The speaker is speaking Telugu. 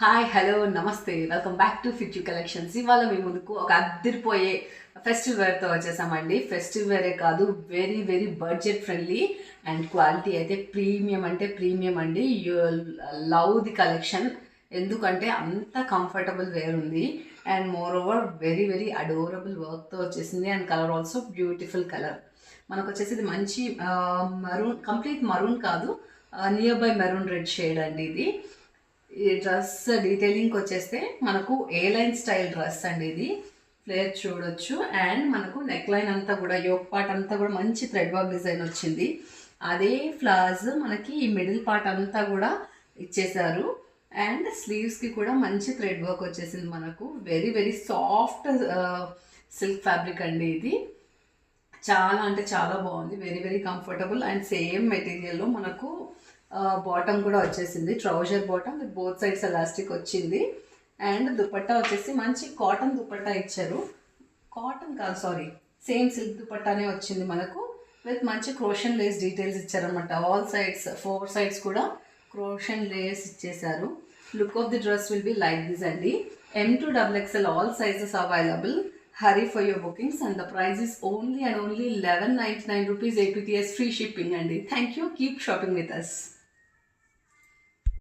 హాయ్ హలో నమస్తే welcome back to fit you collections. ఇవాళ మీ ముందుకు ఒక అద్దరిపోయే ఫెస్టివ్ వేర్తో వచ్చేసామండి. ఫెస్టివ్ వేరే కాదు, very very budget friendly and quality అయితే ప్రీమియం అంటే ప్రీమియం అండి. యూ లవ్ ది కలెక్షన్, ఎందుకంటే అంత కంఫర్టబుల్ వేర్ ఉంది and more over very very adorable వర్క్తో వచ్చేసింది and colour also beautiful colour. మనకు వచ్చేసి ఇది మంచి మరూన్, కంప్లీట్ మరూన్ కాదు, near by maroon red shade అండి ఇది. ఈ డ్రెస్ డీటెయిలింగ్కి వచ్చేస్తే మనకు ఏ లైన్ స్టైల్ డ్రెస్ అండి ఇది. ఫ్లేర్ చూడొచ్చు అండ్ మనకు నెక్ లైన్ అంతా కూడా, యోక్ పార్ట్ అంతా కూడా మంచి థ్రెడ్ వర్క్ డిజైన్ వచ్చింది. అదే ఫ్లాస్ మనకి ఈ మిడిల్ పార్ట్ అంతా కూడా ఇచ్చేసారు అండ్ స్లీవ్స్కి కూడా మంచి థ్రెడ్ వర్క్ వచ్చేసింది. మనకు very very soft silk fabric అండి ఇది. చాలా అంటే చాలా బాగుంది, very very comfortable and same మెటీరియల్లో మనకు బాటమ్ కూడా వచ్చేసింది. Trouser bottom with both sides elastic వచ్చింది అండ్ దుపట్టా వచ్చేసి మంచి కాటన్ దుపట్టా ఇచ్చారు. కాటన్ కాదు, సారీ, సేమ్ సిల్క్ దుపట్టానే వచ్చింది మనకు విత్ మంచి క్రోషన్ లేస్ డీటెయిల్స్ ఇచ్చారనమాట. ఆల్ సైడ్స్, 4 సైడ్స్ కూడా క్రోషన్ లేస్ ఇచ్చేసారు. Look of the dress will be like this అండి. M to XXL all sizes available. Hurry for your bookings and the price is only and only 1199 rupees, APTS free shipping. And thank you, keep shopping with us.